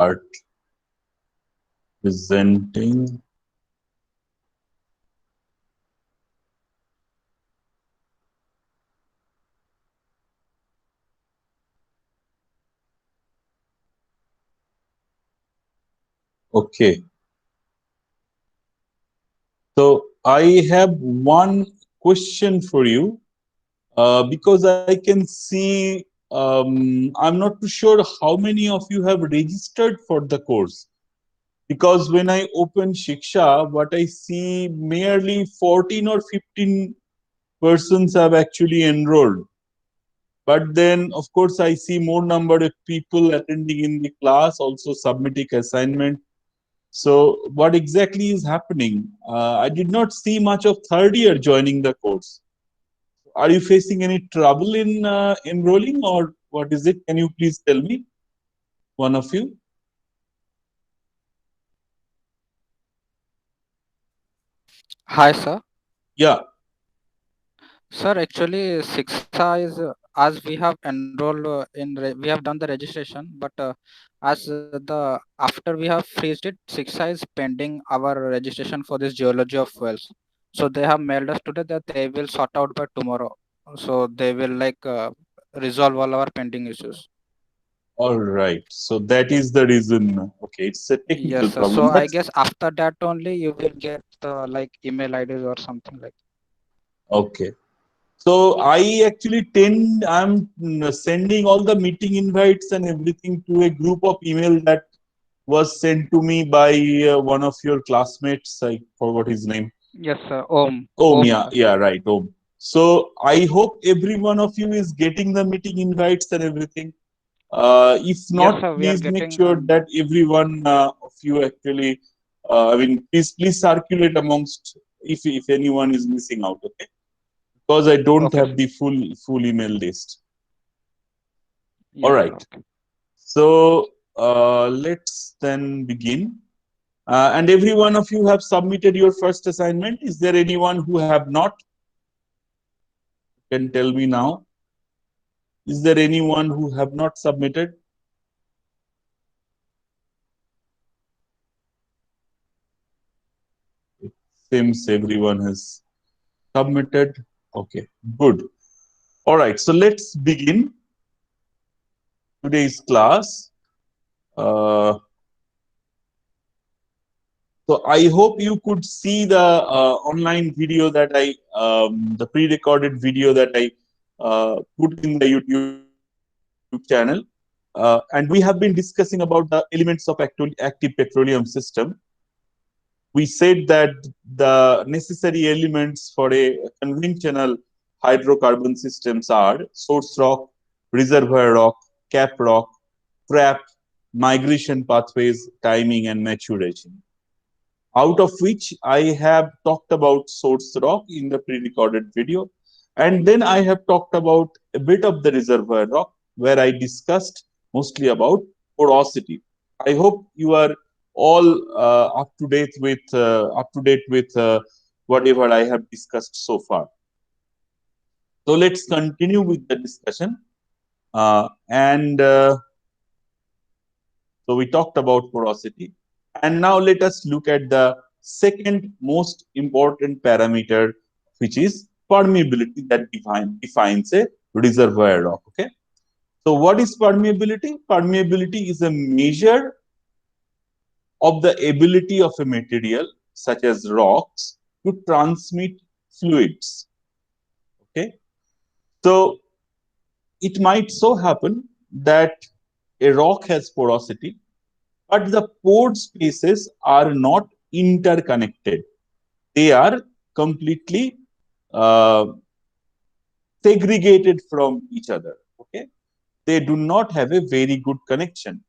Start presenting. Okay. So I have one question for you, because I can see, I'm not too sure how many of you have registered for the course. Because when I open Shiksha, what I see merely 14 or 15 persons have actually enrolled. But then, of course, I see more number of people attending in the class, also submitting assignment. So, what exactly is happening? I did not see much of third year joining the course. Are you facing any trouble in enrolling, or what is it? Can you please tell me, one of you? Hi, sir. Yeah. Sir, actually, Shiksha is as we have enrolled we have done the registration, but as the after we have freezed it, Shiksha is pending our registration for this geology of wells. So they have mailed us today that they will sort out by tomorrow. So they will resolve all our pending issues. All right. So that is the reason. Okay, it's a Yes, technical sir. So problem, I but guess after that only you will get email IDs or something like. okay. So I actually I'm sending all the meeting invites and everything to a group of email that was sent to me by one of your classmates. I forgot his name. Yes, sir. Om. Oh, Om. yeah, yeah, right. Oh, so I hope every one of you is getting the meeting invites and everything. If Yes, not, sir. We are please make getting sure that every one of you actually, I mean, please circulate amongst, if anyone is missing out, okay? Because I don't okay, have sir. the full email list. All Yes, sir. right. Okay. So let's then begin. And every one of you have submitted your first assignment. Is there anyone who have not? Can tell me now. Is there anyone who have not submitted? It seems everyone has submitted. Okay, good. All right, so let's begin today's class. Uh, so I hope you could see the online video that the pre-recorded video that I put in the YouTube channel. And we have been discussing about the elements of active petroleum system. We said that the necessary elements for a conventional hydrocarbon systems are source rock, reservoir rock, cap rock, trap, migration pathways, timing, and maturation. Out of which I have talked about source rock in the pre-recorded video. And then I have talked about a bit of the reservoir rock, where I discussed mostly about porosity. I hope you are all up to date with whatever I have discussed so far. So let's continue with the discussion. And So we talked about porosity. And now let us look at the second most important parameter, which is permeability, that defines a reservoir rock. Okay. So what is permeability? Permeability is a measure of the ability of a material, such as rocks, to transmit fluids. Okay. So it might so happen that a rock has porosity, but the pore spaces are not interconnected. They are completely uh, segregated from each other. Okay, they do not have a very good connection.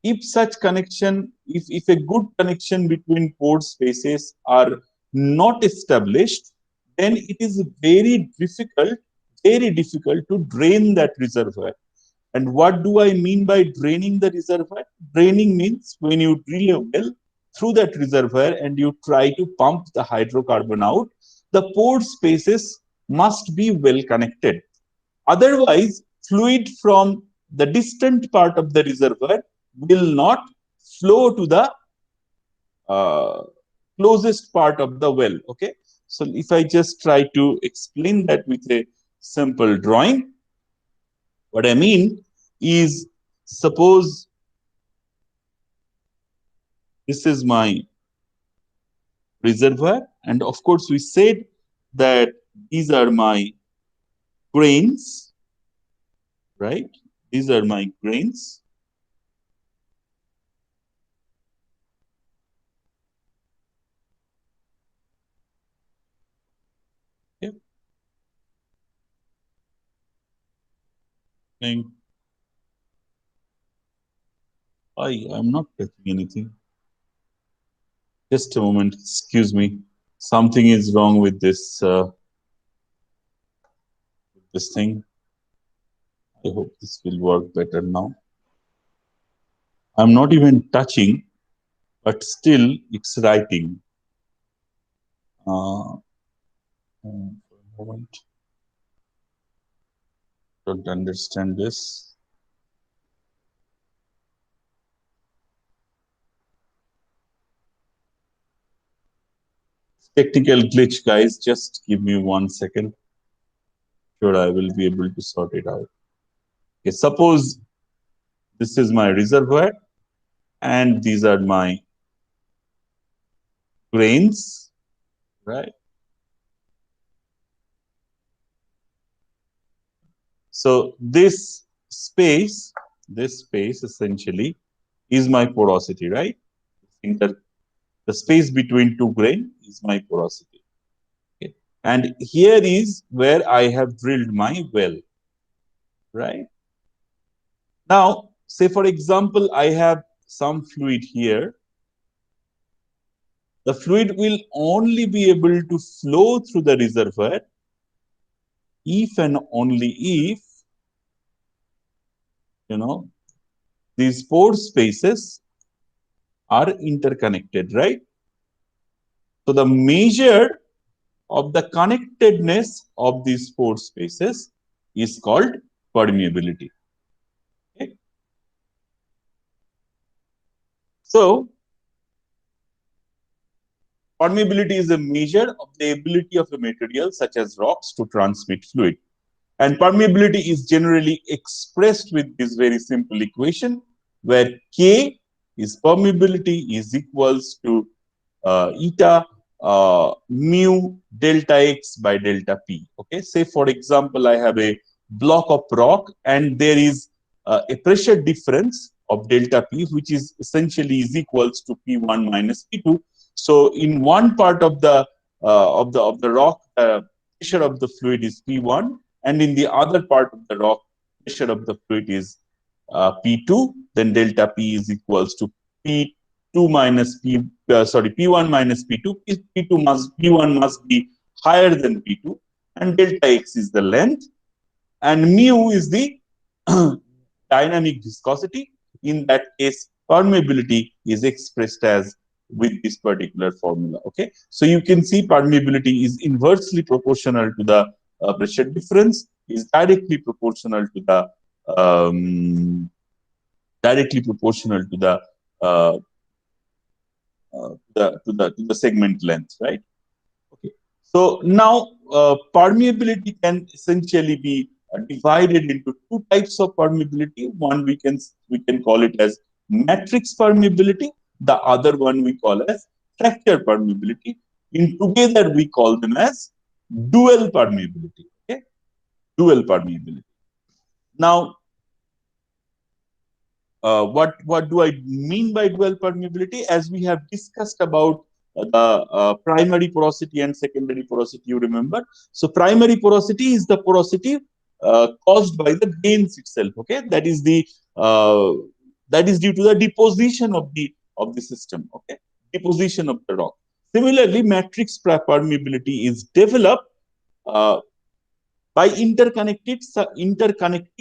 If such connection, if a good connection between pore spaces are not established, then it is very difficult to drain that reservoir. And what do I mean by draining the reservoir? Draining means when you drill a well through that reservoir and you try to pump the hydrocarbon out, the pore spaces must be well connected. Otherwise, fluid from the distant part of the reservoir will not flow to the closest part of the well. Okay, so if I just try to explain that with a simple drawing, what I mean is, suppose this is my reservoir, and of course we said that these are my grains, right? These are my grains. Okay. I'm not touching anything. Just a moment, excuse me. Something is wrong with this thing. I hope this will work better now. I'm not even touching, but still it's writing. For a moment. Don't understand this. Technical glitch, guys. Just give me 1 second. Sure, I will be able to sort it out. Okay, suppose this is my reservoir and these are my grains, right? So this space essentially is my porosity, right? The space between two grain is my porosity. Okay. And here is where I have drilled my well, right? Now, say for example, I have some fluid here. The fluid will only be able to flow through the reservoir if and only if, these pore spaces are interconnected, right? So the measure of the connectedness of these pore spaces is called permeability. Okay? So permeability is a measure of the ability of a material such as rocks to transmit fluid. And permeability is generally expressed with this very simple equation where K is permeability is equals to eta mu delta x by delta p. Okay, say for example, I have a block of rock and there is a pressure difference of delta p, which is essentially is equals to p1 minus p2. So in one part of the rock, pressure of the fluid is p1, and in the other part of the rock, pressure of the fluid is p2. Then delta p is equals to p2 minus p1 minus p2. P1 must be higher than p2, and delta x is the length, and mu is the dynamic viscosity. In that case, permeability is expressed as with this particular formula. Okay, so you can see permeability is inversely proportional to the pressure difference, is directly proportional to the um, uh, to the segment length, right? Okay. So now permeability can essentially be divided into two types of permeability. One we can call it as matrix permeability. The other one we call as fracture permeability. In together we call them as dual permeability. Okay, dual permeability. Now, what do I mean by dual permeability? As we have discussed about the primary porosity and secondary porosity, you remember. So primary porosity is the porosity caused by the grains itself. Okay, uh, that is due to the deposition of the system. Okay, deposition of the rock. Similarly, matrix permeability is developed uh, by interconnecting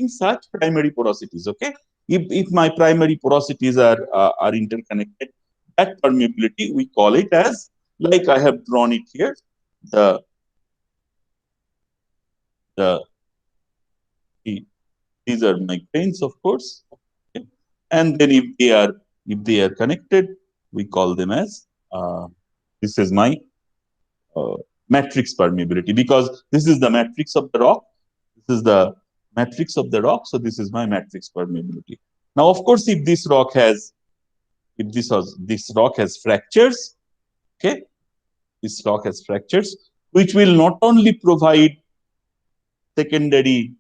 such primary porosities. Okay, if my primary porosities are interconnected, that permeability we call it as, like I have drawn it here, the the these are my grains, of course. Okay? And then if they are If they are connected, we call them as this is my uh, matrix permeability, because this is the matrix of the rock. This is the matrix of the rock. So this is my matrix permeability. Now, of course, if this rock has fractures, okay, this rock has fractures, which will not only provide secondary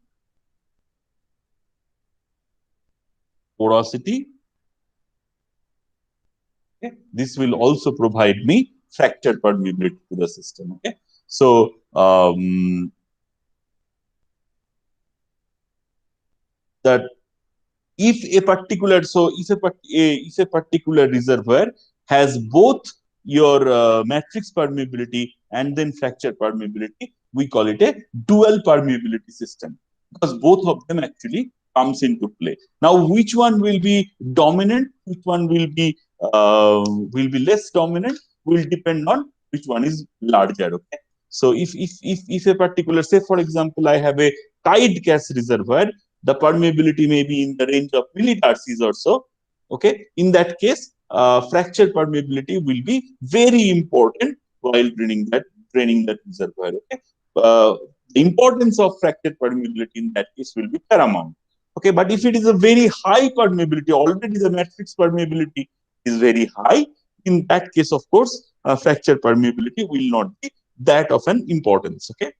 porosity, okay, this will also provide me fracture permeability to the system. Okay, so that if a particular so if a particular reservoir has both your matrix permeability and then fracture permeability, we call it a dual permeability system, because both of them actually comes into play. Now, which one will be dominant, which one will be less dominant, will depend on which one is larger. Okay, so if a particular, say for example, I have a tight gas reservoir, the permeability may be in the range of millidarcies or so. Okay, in that case, fracture permeability will be very important while draining that reservoir. Okay, the importance of fracture permeability in that case will be paramount. Okay, but if it is a very high permeability, already the matrix permeability is very high. In that case, of course, fracture permeability will not be that of an importance. Okay,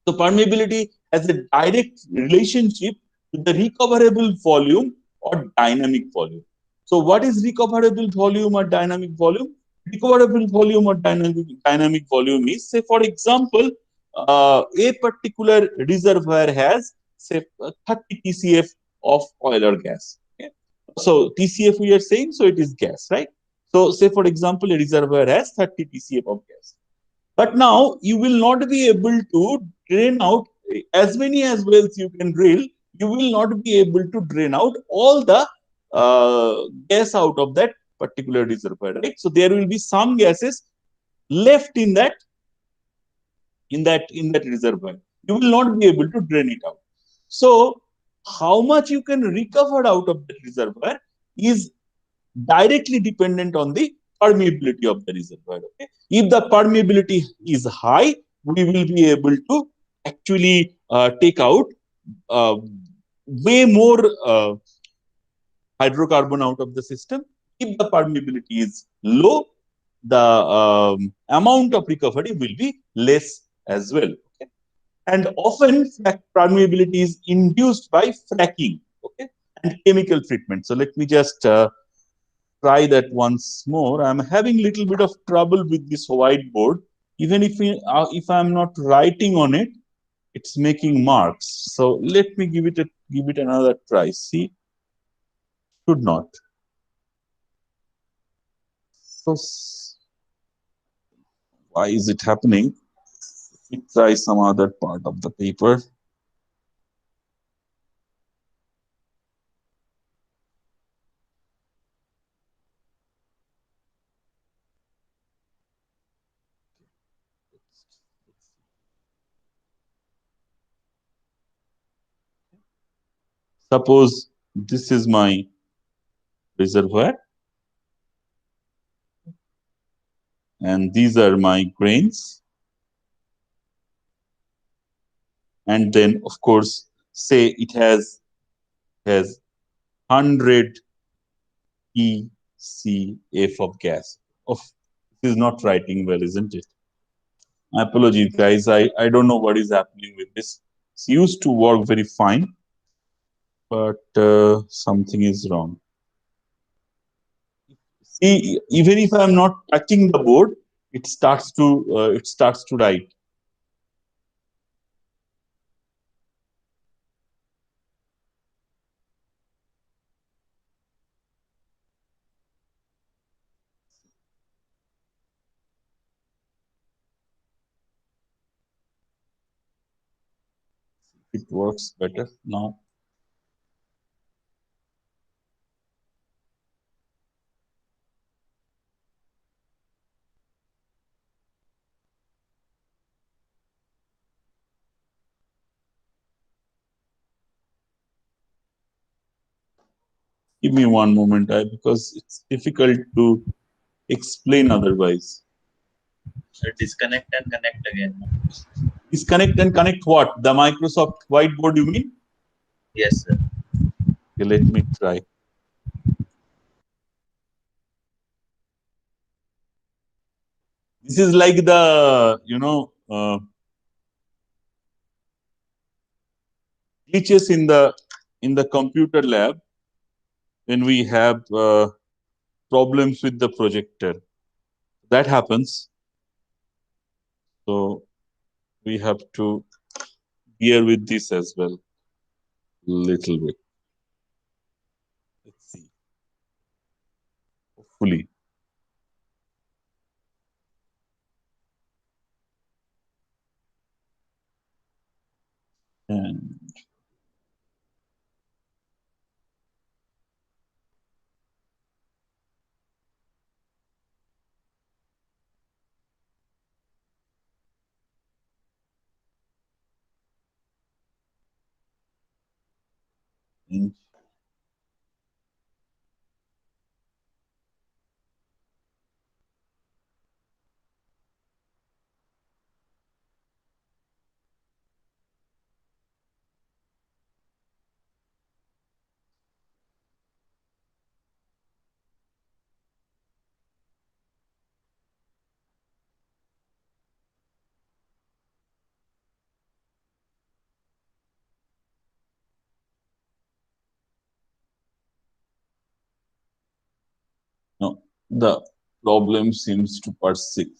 so permeability has a direct relationship with the recoverable volume or dynamic volume. So what is recoverable volume or dynamic volume? Recoverable volume or dynamic volume is, say for example, a particular reservoir has say 30 TCF of oil or gas. Okay? So TCF we are saying, so it is gas, right? So say for example, a reservoir has 30 TCF of gas. But now you will not be able to drain out as many as wells you can drill. You will not be able to drain out all the gas out of that particular reservoir, right? So there will be some gases left in that reservoir. You will not be able to drain it out. So how much you can recover out of that reservoir is directly dependent on the permeability of the reservoir. Okay? If the permeability is high, we will be able to actually take out uh, way more hydrocarbon out of the system. If the permeability is low, the amount of recovery will be less as well. Okay? And often permeability is induced by fracking, okay, and chemical treatment. So let me just try that once more. I'm having a little bit of trouble with this whiteboard. Even if I'm not writing on it, it's making marks. So let me give it another try. See, should not. So why is it happening? Let me try some other part of the paper. Suppose this is my reservoir and these are my grains. And then, of course, say it has 100 TCF of gas. Of This is not writing well, isn't it? My apologies, guys. I don't know what is happening with this. It used to work very fine, but something is wrong. See, even if I'm not touching the board, it starts to write. It works better now. Give me one moment, because it's difficult to explain otherwise. Sir, disconnect and connect again. Disconnect and connect what? The Microsoft whiteboard, you mean? Yes, sir. Okay, let me try. This is like the, glitches in the computer lab when we have problems with the projector. That happens. So we have to bear with this as well, little bit. Let's see. Hopefully. And no, the problem seems to persist.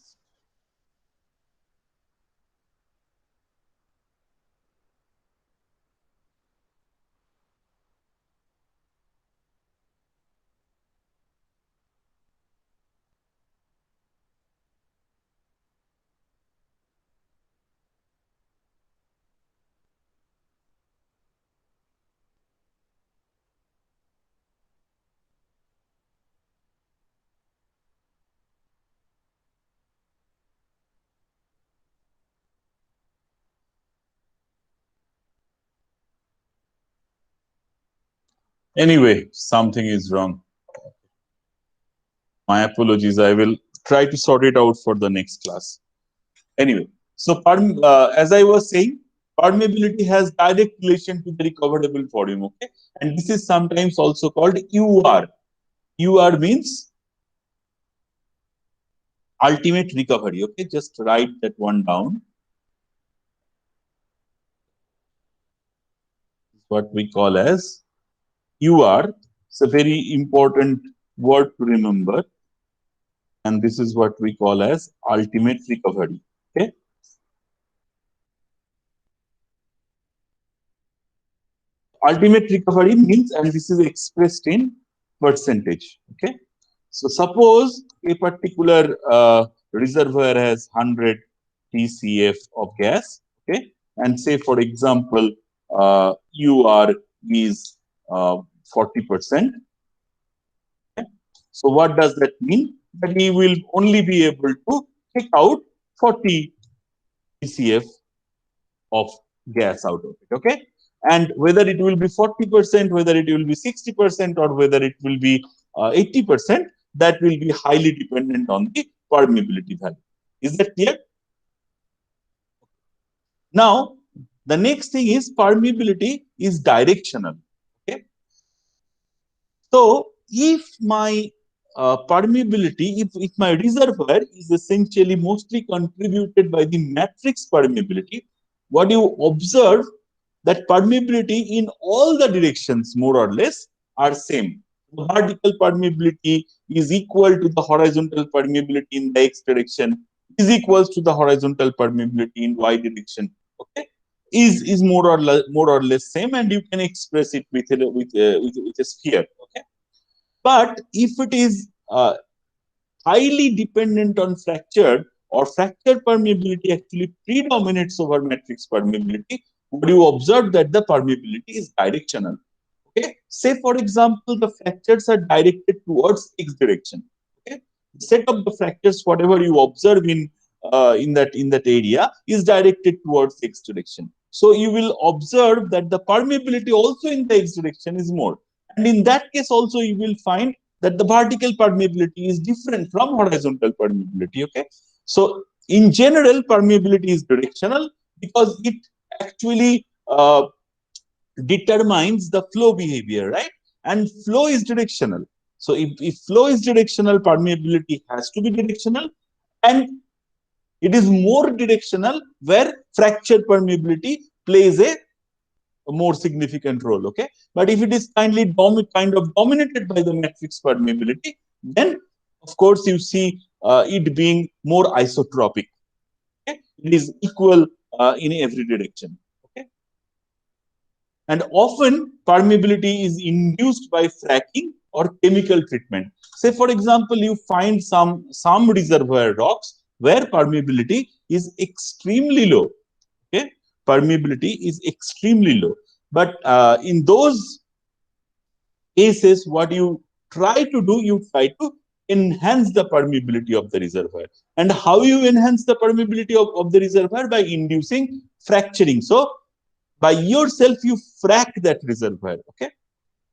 Anyway, something is wrong. My apologies. I will try to sort it out for the next class. Anyway, so as I was saying, permeability has direct relation to the recoverable volume. Okay, and this is sometimes also called UR. UR means ultimate recovery. Okay, just write that one down. What we call as UR. It's a very important word to remember. And this is what we call as ultimate recovery. Okay. Ultimate recovery means, and this is expressed in percentage. Okay. So suppose a particular reservoir has 100 TCF of gas. Okay. And say, for example, UR is 40%. So what does that mean? That we will only be able to take out 40 TCF of gas out of it. Okay. And whether it will be 40%, whether it will be 60%, or whether it will be 80%, that will be highly dependent on the permeability value. Is that clear? Now, the next thing is permeability is directional. Okay. So, if my permeability, if my reservoir is essentially mostly contributed by the matrix permeability, what you observe that permeability in all the directions more or less are same. The vertical permeability is equal to the horizontal permeability in the x direction, is equals to the horizontal permeability in y direction. Okay, is more or less same, and you can express it with a sphere. Okay, but if it is highly dependent on fracture, or fracture permeability actually predominates over matrix permeability, would you observe that the permeability is directional? Okay, say for example, the fractures are directed towards x direction. Okay, the set of the fractures, whatever you observe in that area, is directed towards x direction. So you will observe that the permeability also in the x direction is more. And in that case also you will find that the vertical permeability is different from horizontal permeability. Okay, so in general permeability is directional because it actually determines the flow behavior, right? And flow is directional. So if flow is directional, permeability has to be directional, and it is more directional where fracture permeability plays a more significant role. Okay, but if it is kind of dominated by the matrix permeability, then of course you see it being more isotropic. Okay, it is equal in every direction. Okay, and often permeability is induced by fracking or chemical treatment. Say for example, you find some reservoir rocks where permeability is extremely low. Okay, permeability is extremely low, but in those cases what you try to do, you try to enhance the permeability of the reservoir. And how you enhance the permeability of the reservoir? By inducing fracturing. So by yourself you frack that reservoir. Okay,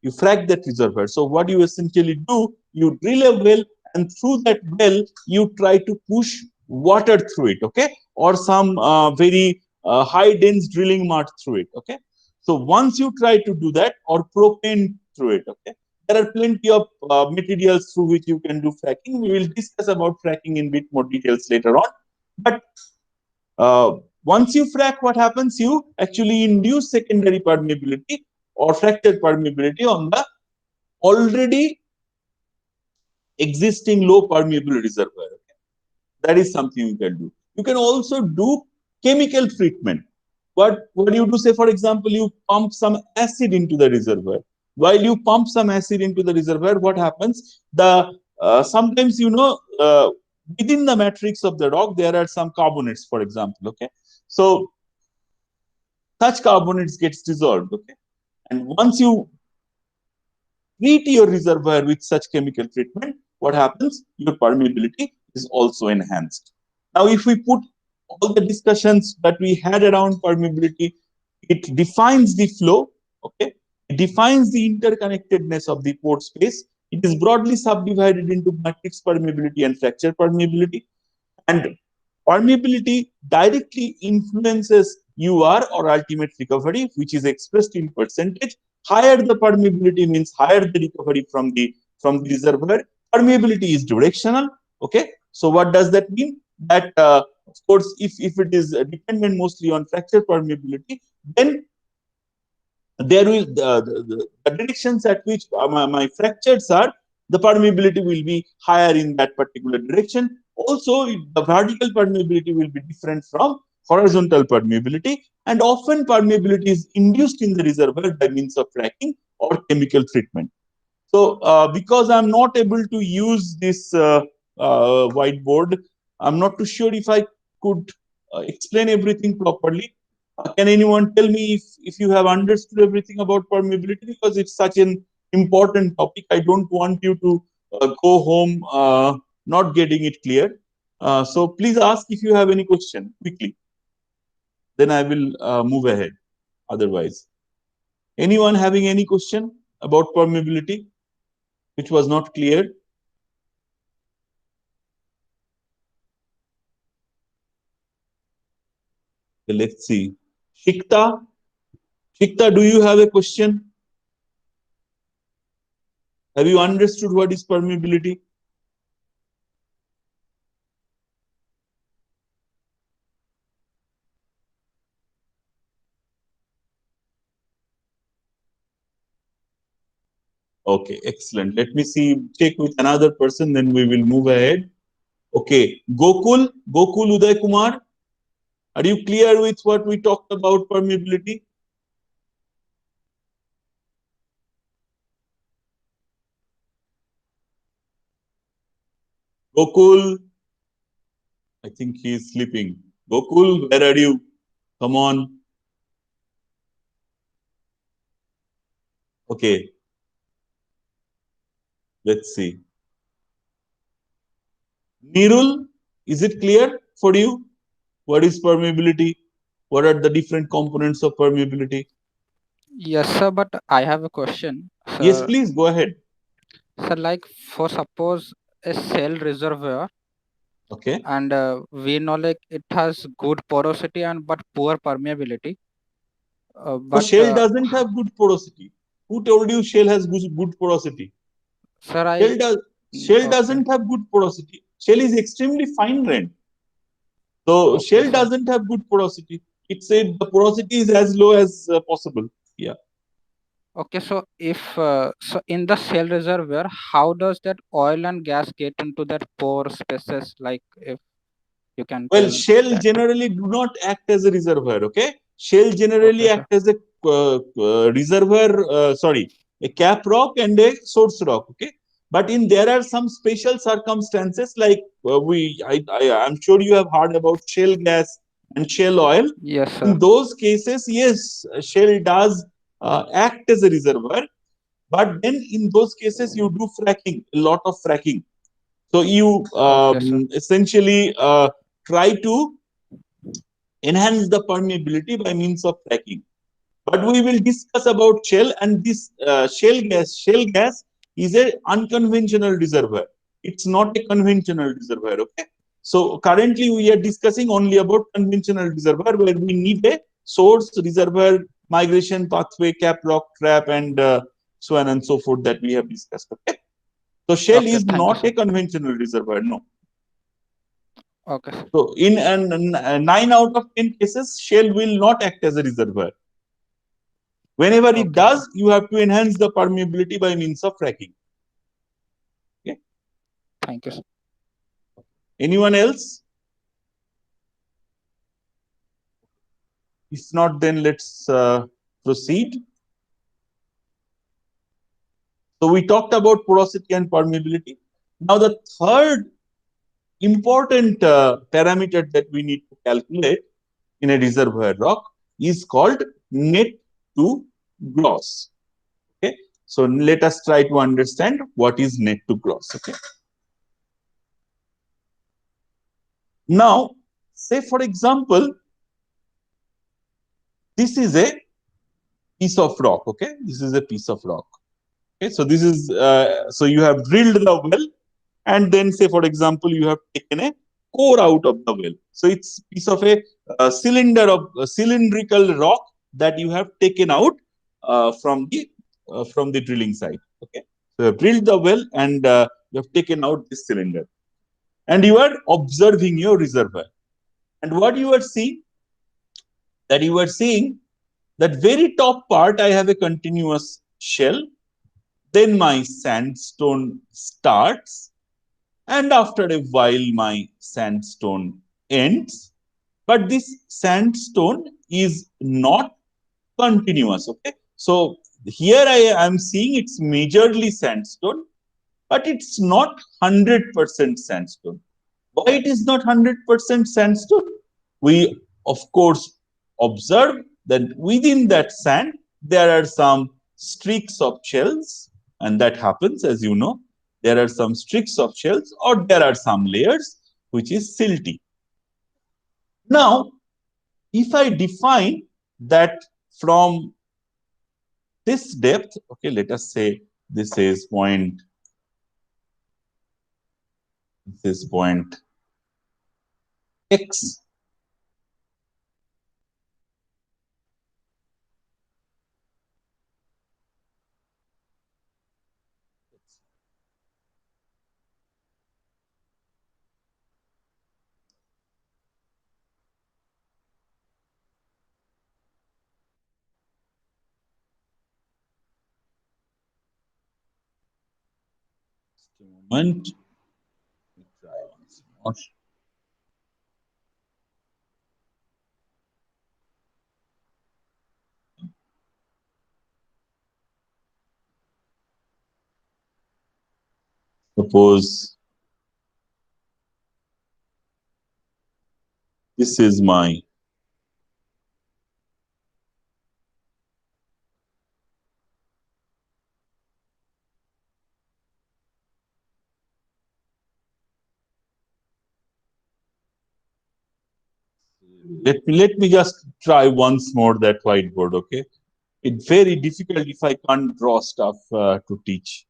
you frack that reservoir. So what you essentially do, you drill a well, and through that well you try to push water through it. Okay, or some very high dense drilling mud through it. Okay, so once you try to do that, or propane through it. Okay, there are plenty of materials through which you can do fracking. We will discuss about fracking in bit more details later on. But uh, once you frack, what happens? You actually induce secondary permeability or fracture permeability on the already existing low permeable reservoir. Okay? That is something you can do. You can also do chemical treatment. What do you do? Say, for example, you pump some acid into the reservoir. While you pump some acid into the reservoir, what happens? Sometimes within the matrix of the rock there are some carbonates, for example. Okay, so such carbonates gets dissolved. Okay, and once you treat your reservoir with such chemical treatment, what happens? Your permeability is also enhanced. Now, if we put all the discussions that we had around permeability, it defines the flow. Okay, it defines the interconnectedness of the pore space. It is broadly subdivided into matrix permeability and fracture permeability. And permeability directly influences UR, or ultimate recovery, which is expressed in percentage. Higher the permeability means higher the recovery from the reservoir. Permeability is directional. Okay, so what does that mean? That of course, if it is dependent mostly on fracture permeability, then there will the directions at which my fractures are, the permeability will be higher in that particular direction. Also, the vertical permeability will be different from horizontal permeability, and often permeability is induced in the reservoir by means of fracking or chemical treatment. So, because I'm not able to use this whiteboard, I'm not too sure if I could explain everything properly. Can anyone tell me if you have understood everything about permeability? Because it's such an important topic. I don't want you to go home not getting it clear. So please ask if you have any question quickly. Then I will move ahead. Otherwise, anyone having any question about permeability which was not clear? Let's see. Shikta, Shikta, do you have a question? Have you understood what is permeability? Okay, excellent. Let me see, check with another person, then we will move ahead. Okay, Gokul Uday Kumar, are you clear with what we talked about permeability? Gokul, I think he is sleeping. Gokul, where are you? Come on. Okay, let's see. Nirul, is it clear for you? What is permeability? What are the different components of permeability? Yes, sir, but I have a question. Yes, Sir, please go ahead. sir, like for suppose a shell reservoir Okay. and we know like it has good porosity and but poor permeability. So But shell doesn't have good porosity. Who told you shell has good porosity? sir, Shell okay, doesn't have good porosity. Shell is extremely fine grained. So okay, shell sir. doesn't have good porosity. It said the porosity is as low as possible. Yeah. Okay, so if so in the shell reservoir, how does that oil and gas get into that pore spaces? Like if you can Well, tell shell that. generally do not act as a reservoir. Okay. Shell Okay, generally sir. act as a reservoir. Sorry, a cap rock and a source rock. Okay. But in there are some special circumstances like I'm sure you have heard about shale gas and shale oil. Yes, sir. In those cases, yes, shale does act as a reservoir. But then in those cases, you do fracking, a lot of fracking. So you Okay, sir. essentially try to enhance the permeability by means of fracking. But we will discuss about shale, and this shale gas. Shale gas is a unconventional reservoir. It's not a conventional reservoir. Okay. So currently we are discussing only about conventional reservoir where we need a source, reservoir, migration pathway, cap rock trap, and so on and so forth that we have discussed. Okay. So shale Okay, is thank you, not sir. a conventional reservoir. No. Okay, sir. So in 9 out of 10 cases, shale will not act as a reservoir. Whenever it Okay, sir. does, you have to enhance the permeability by means of fracking. Okay. Thank you, sir. Anyone else? If not, then let's proceed. So we talked about porosity and permeability. Now the third important parameter that we need to calculate in a reservoir rock is called net to gross. Okay. So let us try to understand what is net to gross. Okay. Now, say for example, this is a piece of rock. Okay. This is a piece of rock. Okay. So this is, so you have drilled the well, and then say for example, you have taken a core out of the well. So it's piece of a cylinder of cylindrical rock that you have taken out from the drilling site. Okay. So you have drilled the well and you have taken out this cylinder, and you are observing your reservoir. And what you are seeing, that you are seeing that very top part, I have a continuous shell. Then my sandstone starts, and after a while, my sandstone ends. But this sandstone is not continuous. Okay, so here I am seeing it's majorly sandstone, but it's not 100% sandstone. Why it is not 100% sandstone? We, of course, observe that within that sand, there are some streaks of shells, and that happens, as you know, there are some streaks of shells, or there are some layers, which is silty. Now, if I define that from this depth, okay, let us say this is point X. Just a moment. Let me try once more. Suppose this is my let me just try once more that whiteboard. Okay, It's very difficult if I can't draw stuff to teach.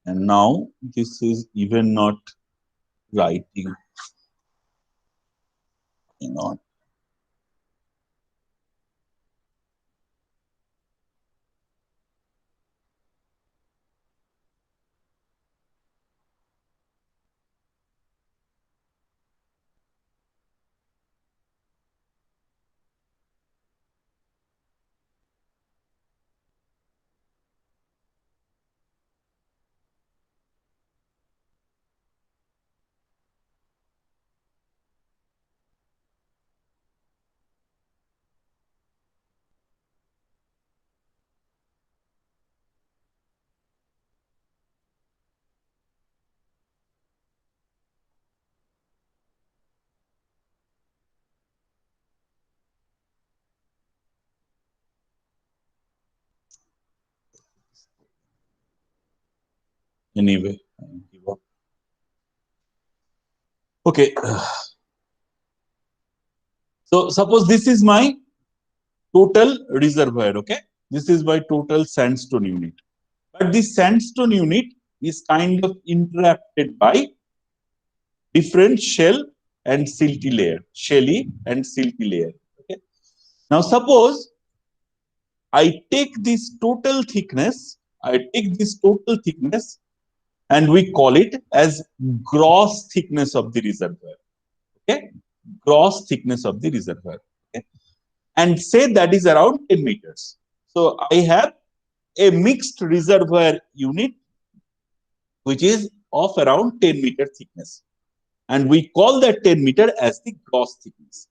And now this is even not writing. Hang on. Anyway, I give up. Okay. So suppose this is my total reservoir. Okay. This is my total sandstone unit. But this sandstone unit is kind of interrupted by different shell and silty layer, shelly and silty layer. Okay. Now suppose I take this total thickness, and we call it as gross thickness of the reservoir. Okay, gross thickness of the reservoir. Okay, and say that is around 10 meters. So I have a mixed reservoir unit which is of around 10 meter thickness, and we call that 10 meter as the gross thickness.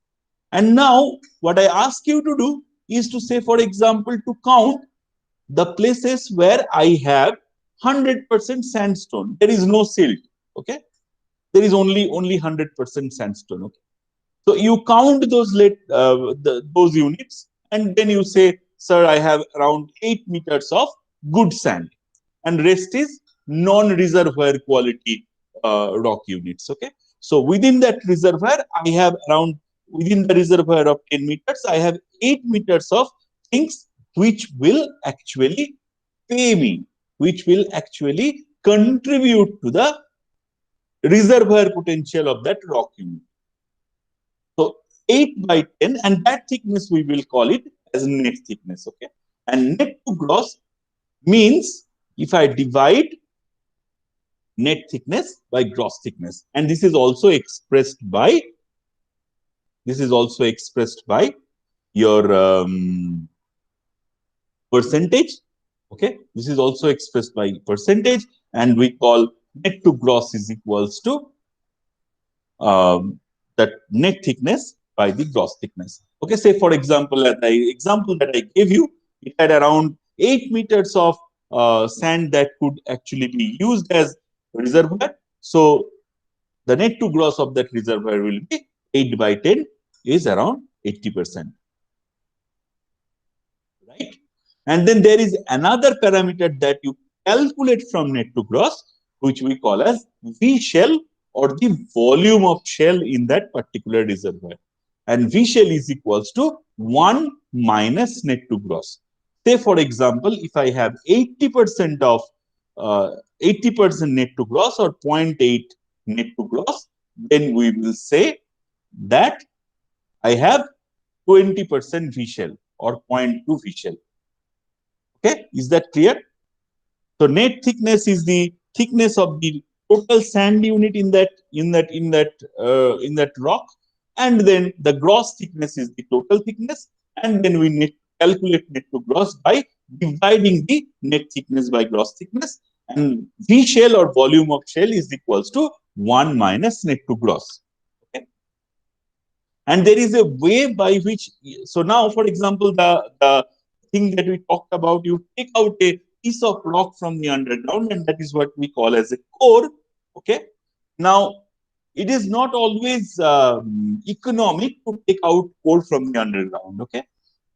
And now what I ask you to do is to say, for example, to count the places where I have 100% sandstone. There is no silt. Okay, there is only 100% sandstone. Okay, so you count those those units, and then you say, sir, I have around 8 meters of good sand, and rest is non-reservoir quality rock units. Okay, so within that reservoir, I have around, within the reservoir of 10 meters, I have 8 meters of things which will actually pay me, which will actually contribute to the reservoir potential of that rock unit. So 8 by 10, and that thickness we will call it as net thickness. Okay, and net to gross means if I divide net thickness by gross thickness, and this is also expressed by your percentage. Okay, this is also expressed by percentage, and we call net to gross is equals to that net thickness by the gross thickness. Okay, say for example, the example that I gave you, it had around 8 meters of sand that could actually be used as reservoir. So the net to gross of that reservoir will be 8 by 10 is around 80%. Right? And then there is another parameter that you calculate from net to gross, which we call as V shell, or the volume of shell in that particular reservoir. And V shell is equals to 1 minus net to gross. Say, for example, if I have 80% of 80% net to gross or 0.8 net to gross, then we will say that I have 20% V shell or 0.2 V shell. Okay, is that clear? So net thickness is the thickness of the total sand unit in that rock, and then the gross thickness is the total thickness, and then we calculate net to gross by dividing the net thickness by gross thickness, and V shell or volume of shell is equals to 1 minus net to gross. Okay? And there is a way by which, so now, for example, the thing that we talked about, you take out a piece of rock from the underground, and that is what we call as a core. Okay. Now, it is not always economic to take out core from the underground. Okay.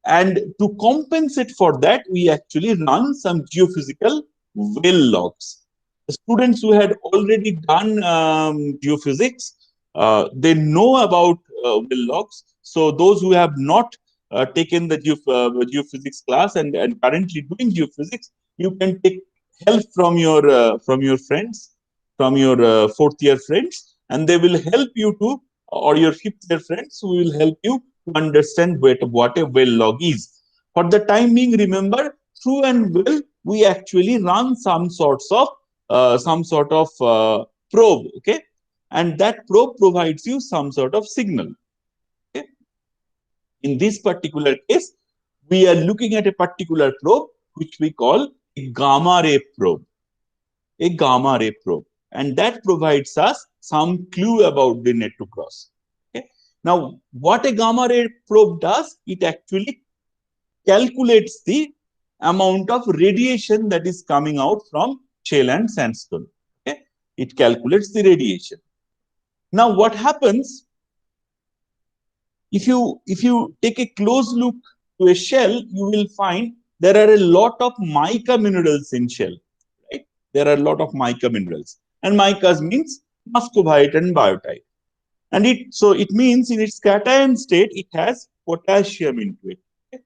And to compensate for that, we actually run some geophysical well logs. The students who had already done geophysics, they know about well logs. So those who have not taken the geophysics class and currently doing geophysics, you can take help from your friends, from your fourth year friends, and they will help you to, or your fifth year friends who will help you to understand what a well log is. For the time being, remember, through and well, we actually run some sort of probe, okay, and that probe provides you some sort of signal. Okay? In this particular case, we are looking at a particular probe which we call a gamma ray probe. A gamma ray probe, and that provides us some clue about the net to gross. Okay? Now, what a gamma ray probe does, it actually calculates the amount of radiation that is coming out from shale and sandstone. Okay? It calculates the radiation. Now, what happens if you take a close look to a shell, you will find there are a lot of mica minerals in shell. Right? There are a lot of mica minerals, and micas means muscovite and biotite. And it means in its cation state, it has potassium into it. Okay?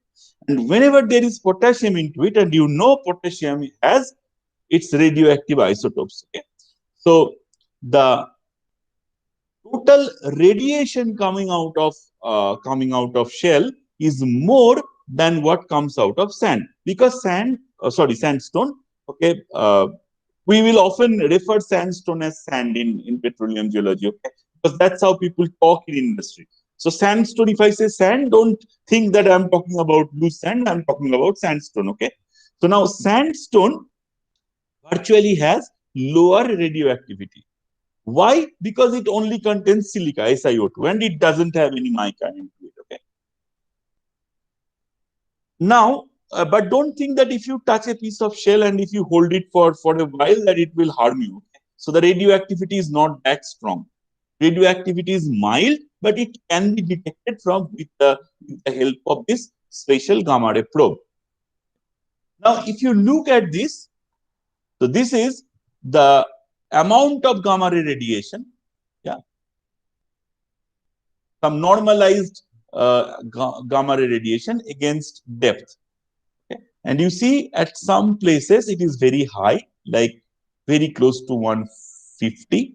And whenever there is potassium into it, and you know potassium has its radioactive isotopes. Okay? So the total radiation coming out of shell is more than what comes out of sand, because sandstone. Okay, we will often refer sandstone as sand in petroleum geology. Okay, because that's how people talk in industry. So sandstone, if I say sand, don't think that I'm talking about loose sand. I'm talking about sandstone. Okay, so now sandstone virtually has lower radioactivity. Why? Because it only contains silica, SiO2, and it doesn't have any mica into it. Okay. Now, but don't think that if you touch a piece of shell and if you hold it for a while, that it will harm you. Okay? So the radioactivity is not that strong. Radioactivity is mild, but it can be detected with the help of this special gamma ray probe. Now, if you look at this, so this is the amount of gamma ray radiation. Yeah. Some normalized gamma ray radiation against depth. Okay? And you see at some places it is very high, like very close to 150.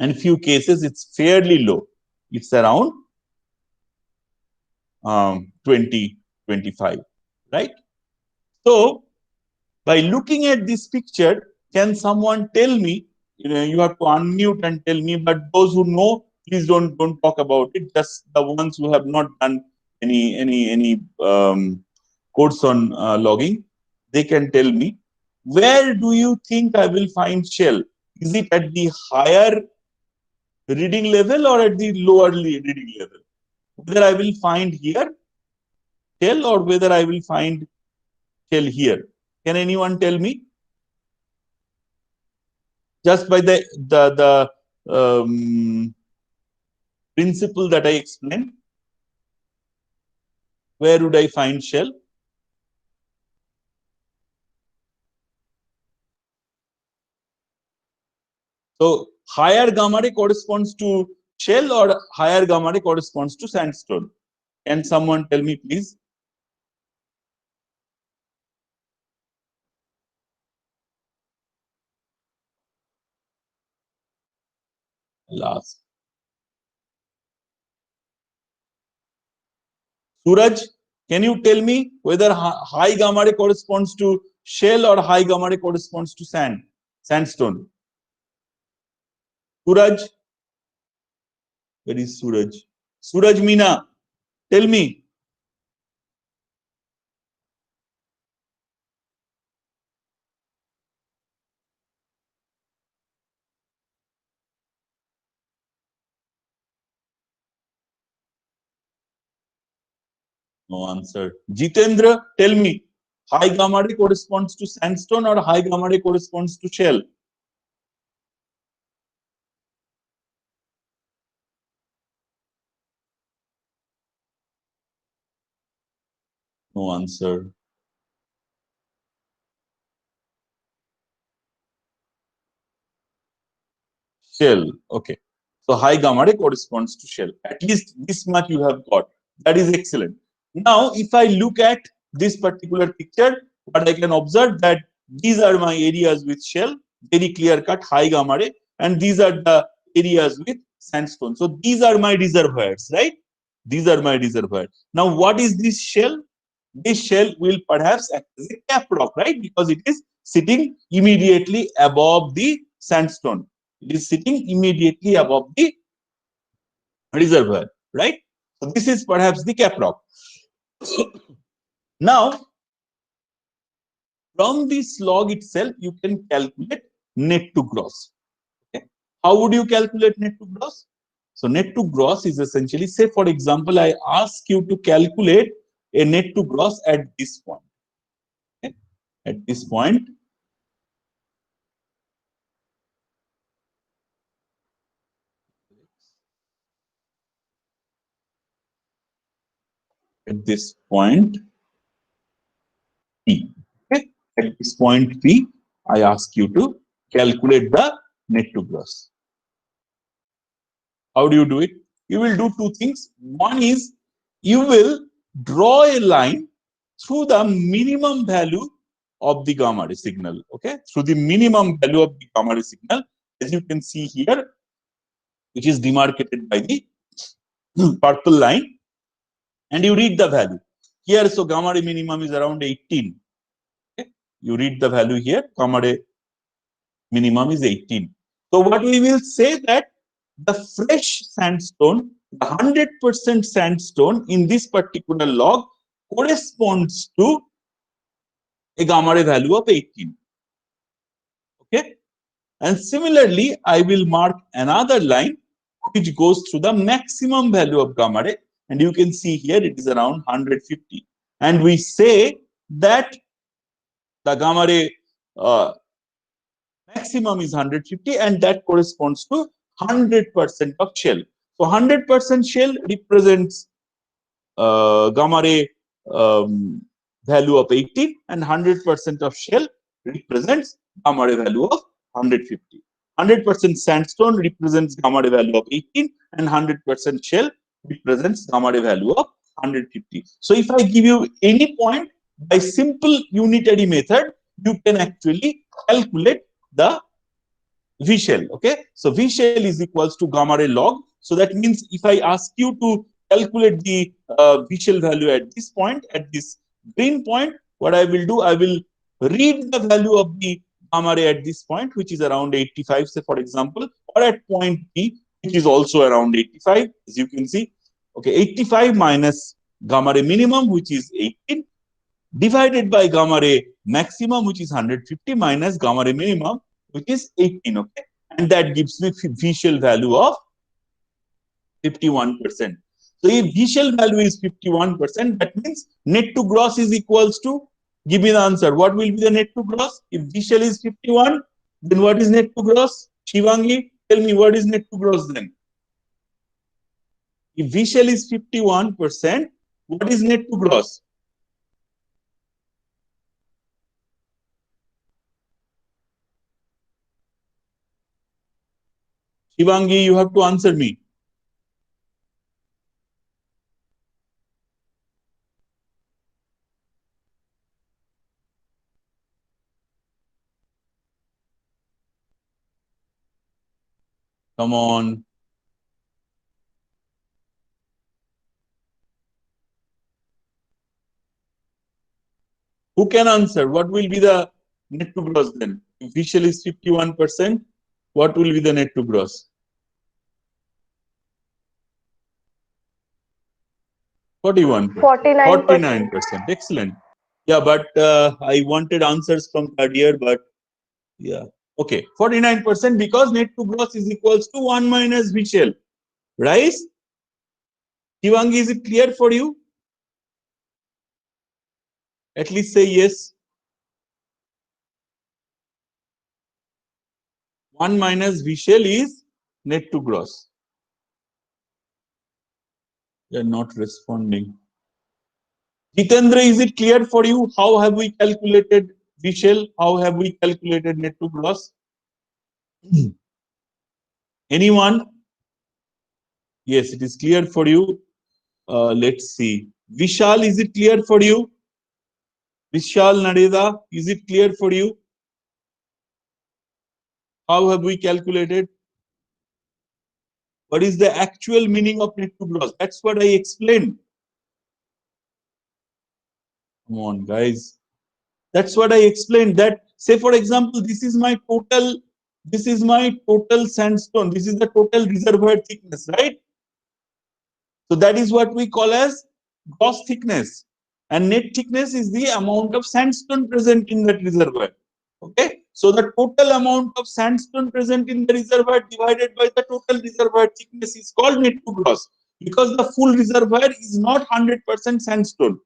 And few cases it's fairly low. It's around 20, 25, right? So by looking at this picture, can someone tell me, you have to unmute and tell me, but those who know, please don't talk about it. Just the ones who have not done any course on logging, they can tell me, where do you think I will find shell? Is it at the higher reading level or at the lower reading level? Whether I will find here shell or whether I will find shell here. Can anyone tell me? Just by the principle that I explained, where would I find shell? So higher gamma ray corresponds to shell or higher gamma ray corresponds to sandstone? Can someone tell me, please? Last. Suraj, can you tell me whether high gamma ray corresponds to shell or high gamma ray corresponds to sandstone? Suraj, where is Suraj? Suraj Meena, tell me. No answer. Jitendra, tell me, high gamma ray corresponds to sandstone or high gamma ray corresponds to shell? No answer. Shell. Okay. So high gamma ray corresponds to shell. At least this much you have got. That is excellent. Now, if I look at this particular picture, what I can observe that these are my areas with shell, very clear cut high gamma ray, and these are the areas with sandstone. So these are my reservoirs, right? These are my reservoirs. Now, what is this shell? This shell will perhaps act as a cap rock, right? Because it is sitting immediately above the sandstone. It is sitting immediately above the reservoir, right? So this is perhaps the cap rock. Now, from this log itself, you can calculate net to gross. Okay. How would you calculate net to gross? So net to gross is essentially, say for example, I ask you to calculate a net to gross at this point. Okay. At this point, P. Okay. At this point P, I ask you to calculate the net to gross. How do you do it? You will do two things. One is you will draw a line through the minimum value of the gamma ray signal. Okay, through the minimum value of the gamma ray signal, as you can see here, which is demarcated by the purple line, and you read the value here. So gamma ray minimum is around 18. Okay, you read the value here. Gamma ray minimum is 18. So what we will say that the fresh sandstone, the 100% sandstone in this particular log corresponds to a gamma ray value of 18. Okay. And similarly, I will mark another line which goes through the maximum value of gamma ray. And you can see here it is around 150. And we say that the gamma ray maximum is 150, and that corresponds to 100% of shell. So 100% shell represents gamma ray value of 18, and 100% of shell represents gamma ray value of 150. 100% sandstone represents gamma ray value of 18, and 100% shell represents gamma ray value of 150. So if I give you any point by simple unitary method, you can actually calculate the V shell. Okay, so V shell is equals to gamma ray log. So that means if I ask you to calculate the V shell value at this point, at this green point, what I will do, I will read the value of the gamma ray at this point, which is around 85, say for example, or at point P, which is also around 85, as you can see. Okay, 85 minus gamma ray minimum, which is 18, divided by gamma ray maximum, which is 150, minus gamma ray minimum, which is 18. Okay, and that gives me V shell value of 51%. So if V shell value is 51%, that means net to gross is equals to, give me the answer. What will be the net to gross? If V shell is 51, then what is net to gross? Shivangi, tell me what is net to gross then? If V shell is 51%, what is net to gross? Shivangi, you have to answer me. Come on. Who can answer? What will be the net to gross then? If V shell is 51%, what will be the net to gross? 41%. 49%. Excellent. Yeah, but I wanted answers from third year, but yeah. Okay, 49% because net to gross is equals to 1 minus V shell. Right? Shivangi, is it clear for you? At least say yes. 1 minus V shell is net to gross. You are not responding. Jitendra, is it clear for you? How have we calculated V shell? How have we calculated net to gross? Anyone? Yes, it is clear for you. Let's see. Vishal, is it clear for you? Vishal Nadeda, is it clear for you? How have we calculated? What is the actual meaning of net to gross? That's what I explained. Come on, guys. That's what I explained. That, say, for example, this is my total sandstone. This is the total reservoir thickness, right? So that is what we call as gross thickness. And net thickness is the amount of sandstone present in that reservoir. Okay. So the total amount of sandstone present in the reservoir divided by the total reservoir thickness is called net to gross, because the full reservoir is not 100% sandstone.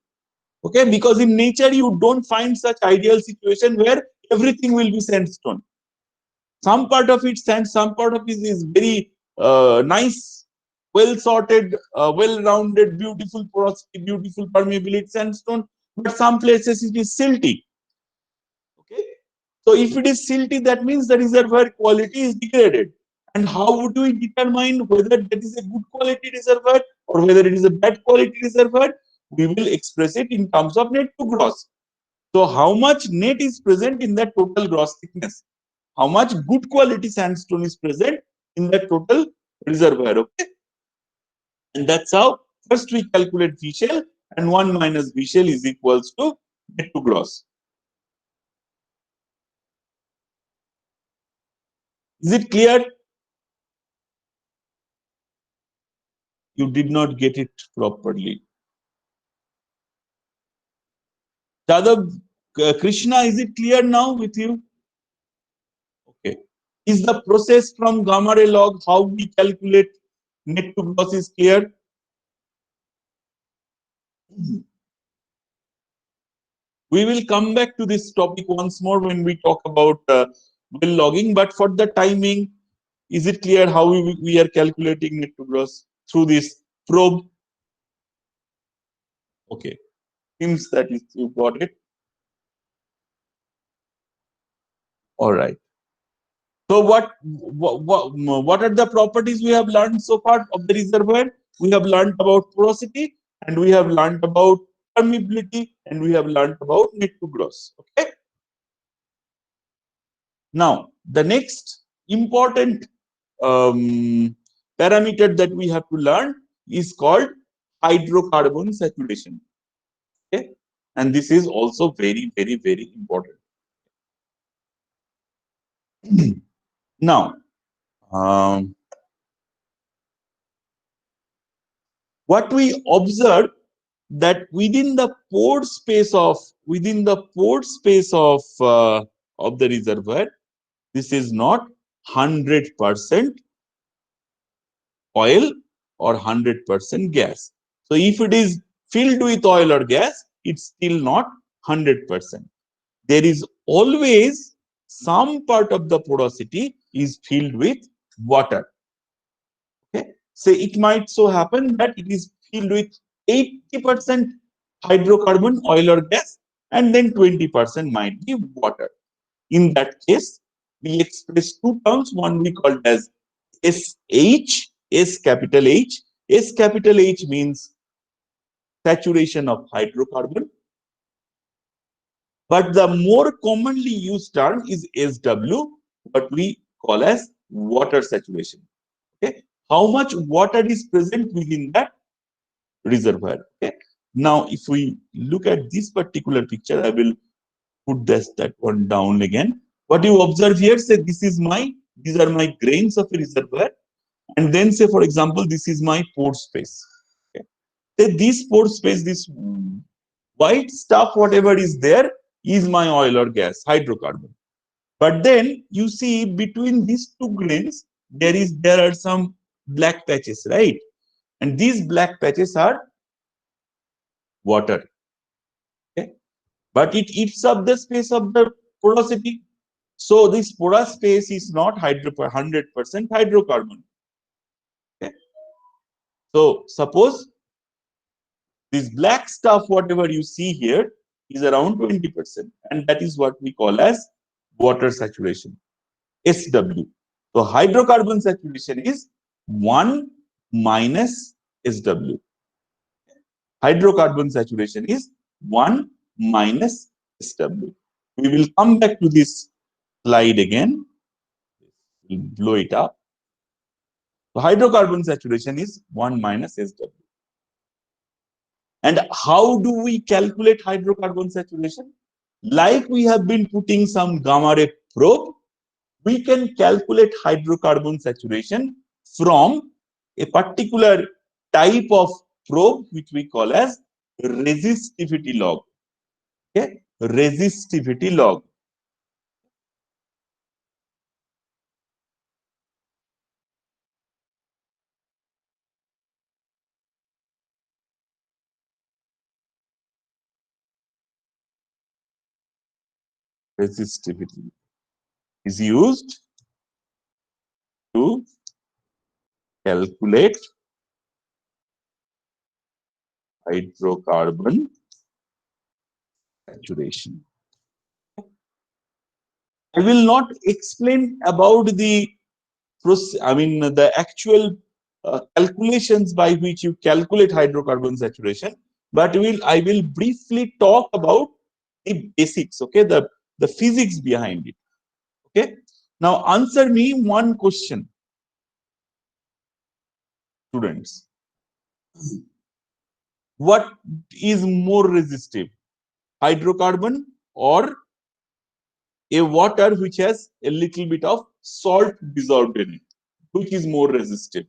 Okay, because in nature you don't find such ideal situation where everything will be sandstone. Some part of it sand, some part of it is very nice, well sorted, well rounded, beautiful porosity, beautiful permeability sandstone. But some places it is silty. Okay, so if it is silty, that means the reservoir quality is degraded. And how would we determine whether that is a good quality reservoir or whether it is a bad quality reservoir? We will express it in terms of net to gross. So how much net is present in that total gross thickness? How much good quality sandstone is present in that total reservoir? Okay, and that's how first we calculate V shell, and 1 minus V shell is equals to net to gross. Is it clear? You did not get it properly. Jadav, Krishna, is it clear now with you? Okay. Is the process from gamma ray log, how we calculate net to gross, is clear? We will come back to this topic once more when we talk about well logging, but for the timing, is it clear how we are calculating net to gross through this probe? Okay, seems that you got it. All right. So what are the properties we have learned so far of the reservoir? We have learned about porosity, and we have learned about permeability, and we have learned about net to gross. Okay. Now the next important parameter that we have to learn is called hydrocarbon saturation. Okay, and this is also very, very, very important. Now, what we observe that within the pore space of the reservoir, this is not 100% oil or 100% gas. So if it is filled with oil or gas, it's still not 100%. There is always some part of the porosity is filled with water. Okay, so it might so happen that it is filled with 80% hydrocarbon, oil or gas, and then 20% might be water. In that case, we express two terms. One we call as SH, S capital H. S capital H means saturation of hydrocarbon. But the more commonly used term is SW, what we call as water saturation. Okay, how much water is present within that reservoir? Okay, now if we look at this particular picture, I will put that one down again. What you observe here, say these are my grains of a reservoir, and then say for example this is my pore space. Okay, say this pore space, this white stuff, whatever is there, is my oil or gas, hydrocarbon. But then you see between these two grains, there are some black patches, right? And these black patches are water. Okay. but it eats up the space of the porosity. So this porous space is not 100% hydrocarbon. Okay. So suppose this black stuff, whatever you see here, is around 20%, and that is what we call as water saturation, SW. So hydrocarbon saturation is 1 minus SW. Hydrocarbon saturation is 1 minus SW. We will come back to this slide again. We'll blow it up. So hydrocarbon saturation is 1 minus SW. And how do we calculate hydrocarbon saturation? Like we have been putting some gamma ray probe, we can calculate hydrocarbon saturation from a particular type of probe, which we call as resistivity log. Okay, resistivity log. Resistivity is used to calculate hydrocarbon saturation. I will not explain about the actual calculations by which you calculate hydrocarbon saturation, but I will briefly talk about the basics, okay, the physics behind it. Okay, now answer me one question, students. What is more resistive, hydrocarbon or a water which has a little bit of salt dissolved in it? Which is more resistive?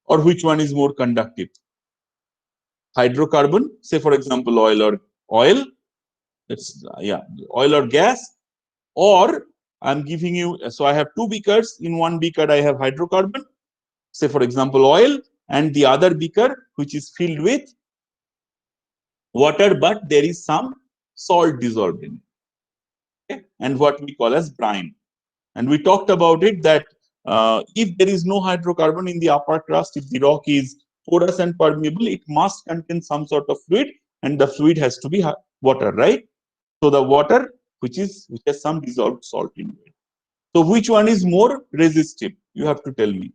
Or which one is more conductive? Hydrocarbon, say for example oil, oil or gas, or I'm giving you, so I have two beakers. In one beaker I have hydrocarbon, say for example oil, and the other beaker which is filled with water, but there is some salt dissolved in it, okay? And what we call as brine. And we talked about it that if there is no hydrocarbon in the upper crust, if the rock is porous and permeable, it must contain some sort of fluid, and the fluid has to be water, right? So the water which has some dissolved salt in it. So which one is more resistive? You have to tell me.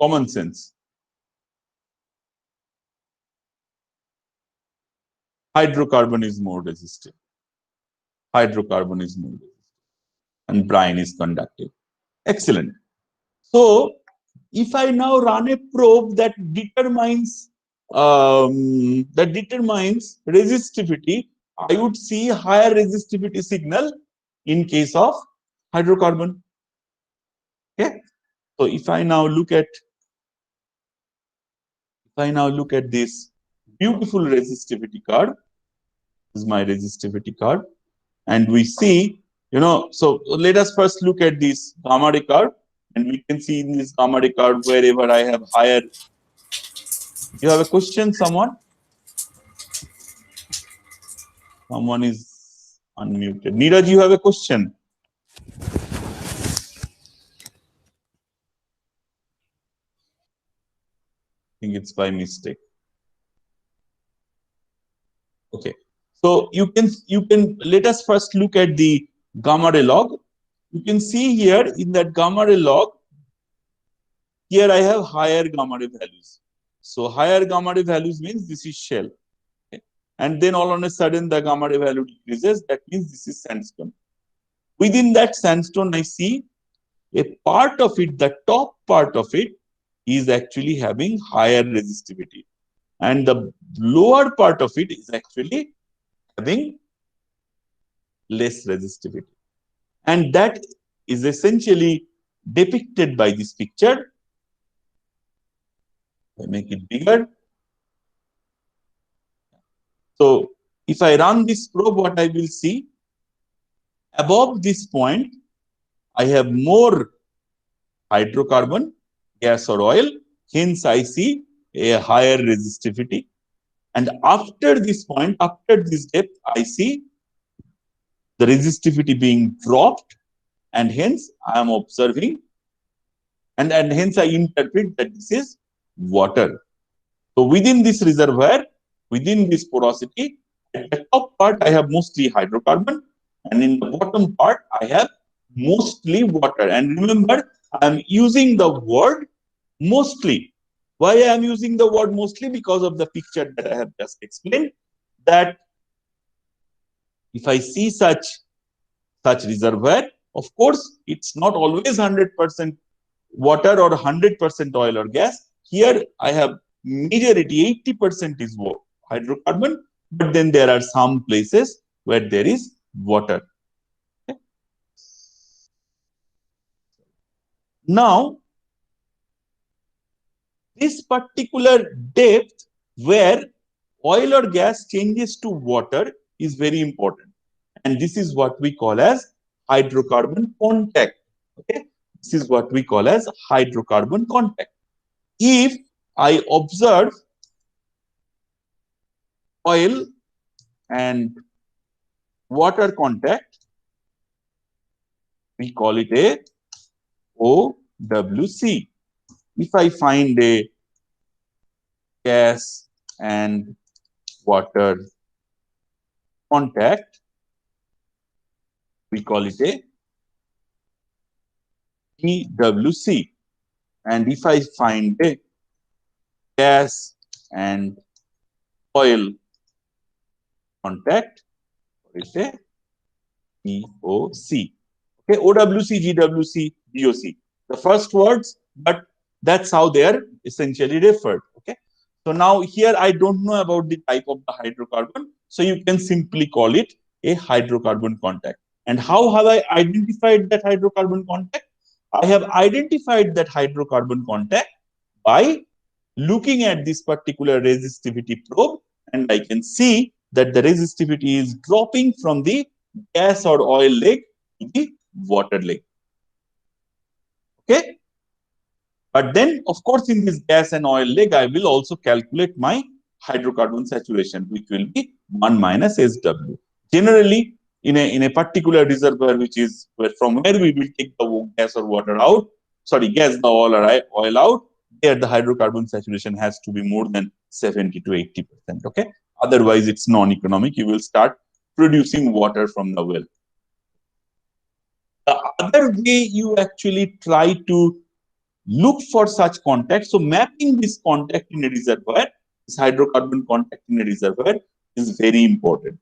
Common sense. Hydrocarbon is more resistive. Hydrocarbon is more resistive. And brine is conductive. Excellent. So if I now run a probe that determines resistivity, I would see higher resistivity signal in case of hydrocarbon. Okay. So if I now look at this beautiful resistivity curve, this is my resistivity curve, and we see, so let us first look at this gamma ray curve, and we can see in this gamma ray curve wherever I have higher. You have a question, someone? Someone is unmuted. Neeraj, you have a question? I think it's by mistake. Okay. So you can let us first look at the gamma ray log. You can see here in that gamma ray log, here I have higher gamma ray values. So higher gamma ray values means this is shell. Okay. And then all on a sudden the gamma ray value decreases. That means this is sandstone. Within that sandstone, I see a part of it, the top part of it, is actually having higher resistivity. And the lower part of it is actually having less resistivity. And that is essentially depicted by this picture. I make it bigger. So if I run this probe, what I will see, above this point, I have more hydrocarbon, gas or oil. Hence, I see a higher resistivity. And after this point, after this depth, I see the resistivity being dropped, and hence I am observing, and hence I interpret that this is water. So within this reservoir, within this porosity, at the top part I have mostly hydrocarbon, and in the bottom part I have mostly water. And remember, I am using the word mostly. Why I am using the word mostly? Because of the picture that I have just explained, that if I see such reservoir, of course, it's not always 100% water or 100% oil or gas. Here I have majority, 80% is hydrocarbon, but then there are some places where there is water. Okay. Now, this particular depth where oil or gas changes to water is very important. And this is what we call as hydrocarbon contact. Okay? This is what we call as hydrocarbon contact. If I observe oil and water contact, we call it a OWC. If I find a gas and water contact, we call it a EWC. And if I find a gas and oil contact, it's a EOC. Okay, OWC, GWC, GOC. The first words, but that's how they are essentially referred. Okay. So now here I don't know about the type of the hydrocarbon. So you can simply call it a hydrocarbon contact. And how have I identified that hydrocarbon contact? I have identified that hydrocarbon contact by looking at this particular resistivity probe, and I can see that the resistivity is dropping from the gas or oil leg to the water leg. Okay. But then, of course, in this gas and oil leg, I will also calculate my hydrocarbon saturation, which will be 1 minus SW. Generally, in a particular reservoir, which is from where we will take the gas or water out, gas, the oil out, there the hydrocarbon saturation has to be more than 70 to 80%. Okay. Otherwise, it's non-economic. You will start producing water from the well. The other way you actually try to look for such contact. So mapping this contact in a reservoir, this hydrocarbon contact in a reservoir is very important.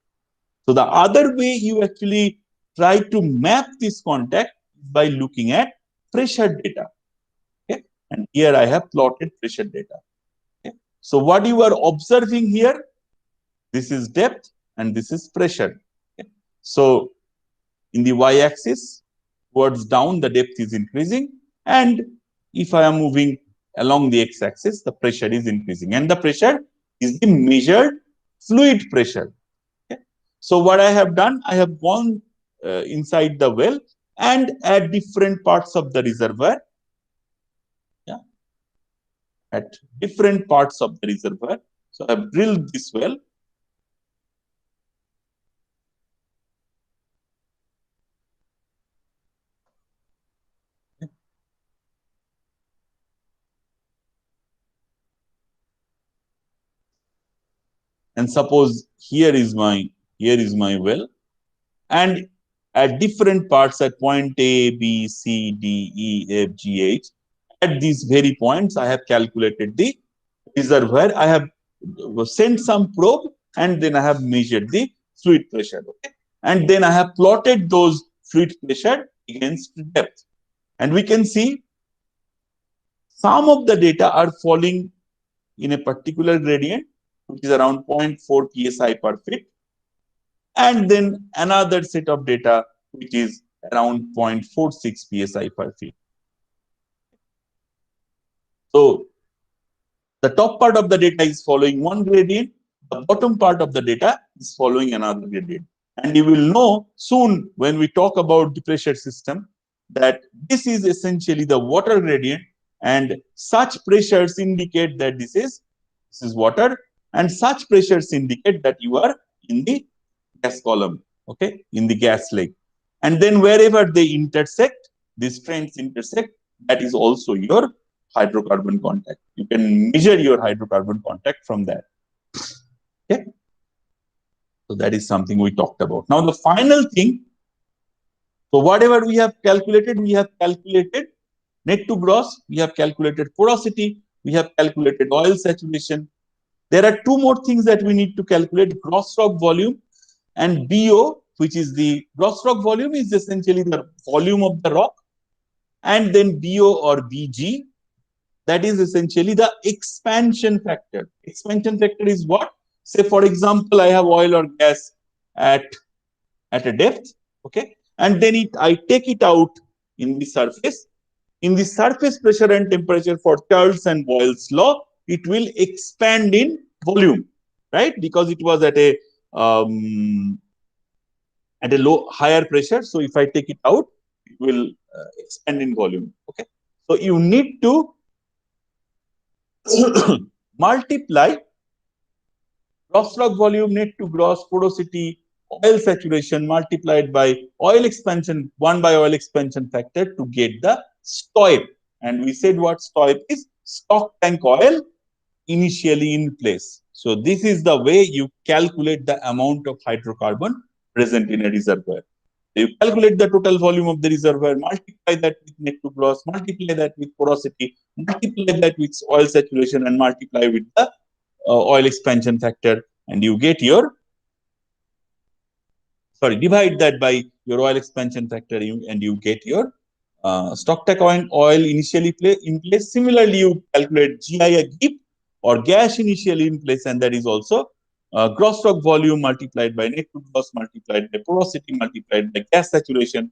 So the other way you actually try to map this contact is by looking at pressure data. Okay? And here I have plotted pressure data. Okay? So what you are observing here, this is depth and this is pressure. Okay? So in the y-axis, towards down, the depth is increasing, and if I am moving along the x-axis, the pressure is increasing, and the pressure is the measured fluid pressure. Okay? So what I have done, I have gone inside the well and at different parts of the reservoir, at different parts of the reservoir. So I have drilled this well. And suppose here is my well, and at different parts at point A, B, C, D, E, F, G, H, at these very points, I have calculated the reservoir. I have sent some probe, and then I have measured the fluid pressure. Okay? And then I have plotted those fluid pressure against depth. And we can see some of the data are falling in a particular gradient, which is around 0.4 psi per feet. And then another set of data, which is around 0.46 psi per feet. So the top part of the data is following one gradient, the bottom part of the data is following another gradient. And you will know soon when we talk about the pressure system that this is essentially the water gradient, and such pressures indicate that this is water, and such pressures indicate that you are in the gas column, okay, in the gas leg. And then wherever they intersect, these trends intersect, that is also your hydrocarbon contact. You can measure your hydrocarbon contact from that. Okay. So that is something we talked about. Now the final thing, so whatever we have calculated net to gross, we have calculated porosity, we have calculated oil saturation. There are two more things that we need to calculate: gross rock volume and BO, which is the gross rock volume is essentially the volume of the rock, and then BO or BG, that is essentially the expansion factor. Expansion factor is what? Say, for example, I have oil or gas at a depth, okay, and then I take it out in the surface. In the surface pressure and temperature for Charles and Boyle's law, it will expand in volume, right? Because it was at a higher pressure. So if I take it out, it will expand in volume. Okay. So you need to multiply gross rock volume, net to gross, porosity, oil saturation multiplied by oil expansion, 1 by oil expansion factor to get the STOIP. And we said what STOIP is: stock tank oil initially in place. So this is the way you calculate the amount of hydrocarbon present in a reservoir. You calculate the total volume of the reservoir, multiply that with net to gross, multiply that with porosity, multiply that with oil saturation, and multiply with the oil expansion factor, and you get your, divide that by your oil expansion factor, and you get your stock tank oil initially in place. Similarly, you calculate GI or gas initially in place, and that is also gross rock volume multiplied by net to gross multiplied by porosity multiplied by gas saturation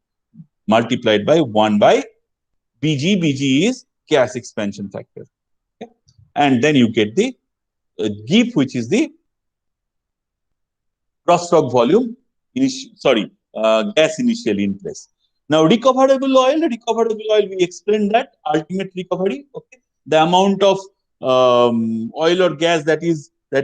multiplied by 1 by BG. BG is gas expansion factor. Okay? And then you get the GIF, which is the gross rock volume, gas initially in place. Now, recoverable oil, we explained that ultimate recovery, okay, the amount of oil or gas that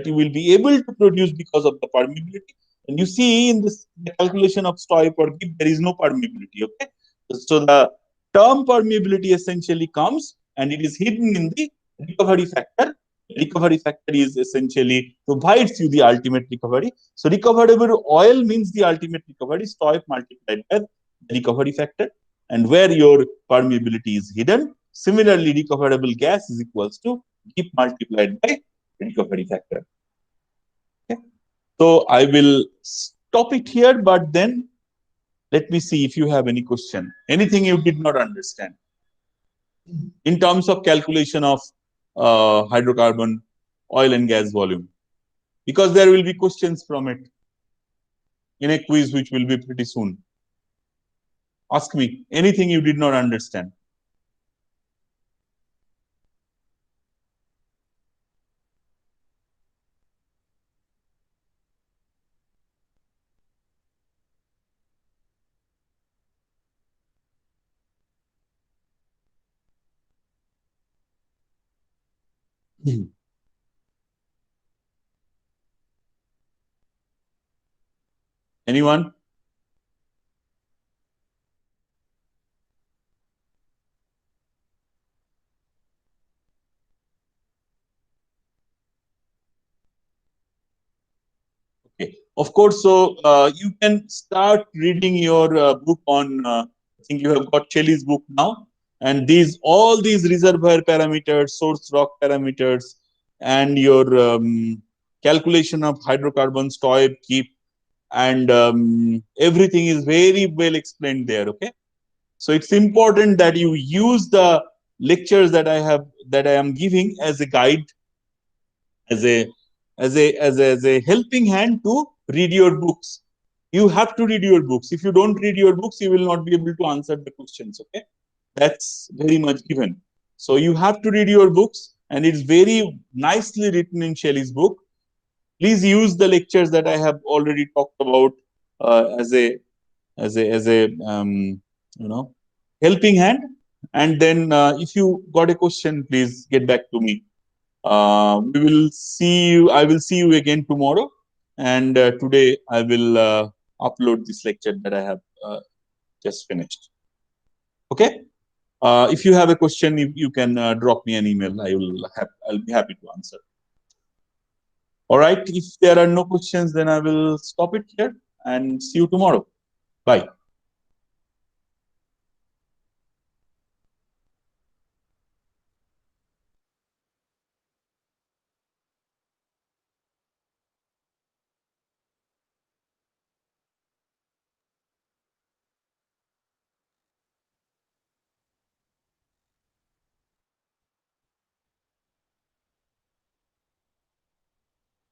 you will be able to produce because of the permeability. And you see in this the calculation of STOIP or GIF, there is no permeability, okay. So the term permeability essentially comes, and it is hidden in the recovery factor. Recovery factor is essentially provides you the ultimate recovery. So recoverable oil means the ultimate recovery, STOIP multiplied by the recovery factor, and where your permeability is hidden. Similarly, recoverable gas is equals to GIF multiplied by recovery factor. Okay. So I will stop it here, but then let me see if you have any question. Anything you did not understand in terms of calculation of hydrocarbon, oil and gas volume, because there will be questions from it in a quiz which will be pretty soon. Ask me anything you did not understand. Anyone? Okay. Of course, so you can start reading your book on, I think you have got Shelley's book now, and all these reservoir parameters, source rock parameters, and your calculation of hydrocarbon, STOIP, GIF, and everything is very well explained there. Okay. So it's important that you use the lectures that I am giving as a guide, as a helping hand to read your books. You have to read your books. If you don't read your books, you will not be able to answer the questions. Okay, that's very much given. So you have to read your books, and it's very nicely written in Shelley's book. Please use the lectures that I have already talked about as a helping hand, And then if you got a question, please get back to me. We will see you. I will see you again tomorrow. And today I will upload this lecture that I have just finished. Okay. If you have a question, you can drop me an email. I'll be happy to answer. All right. If there are no questions, then I will stop it here and see you tomorrow. Bye.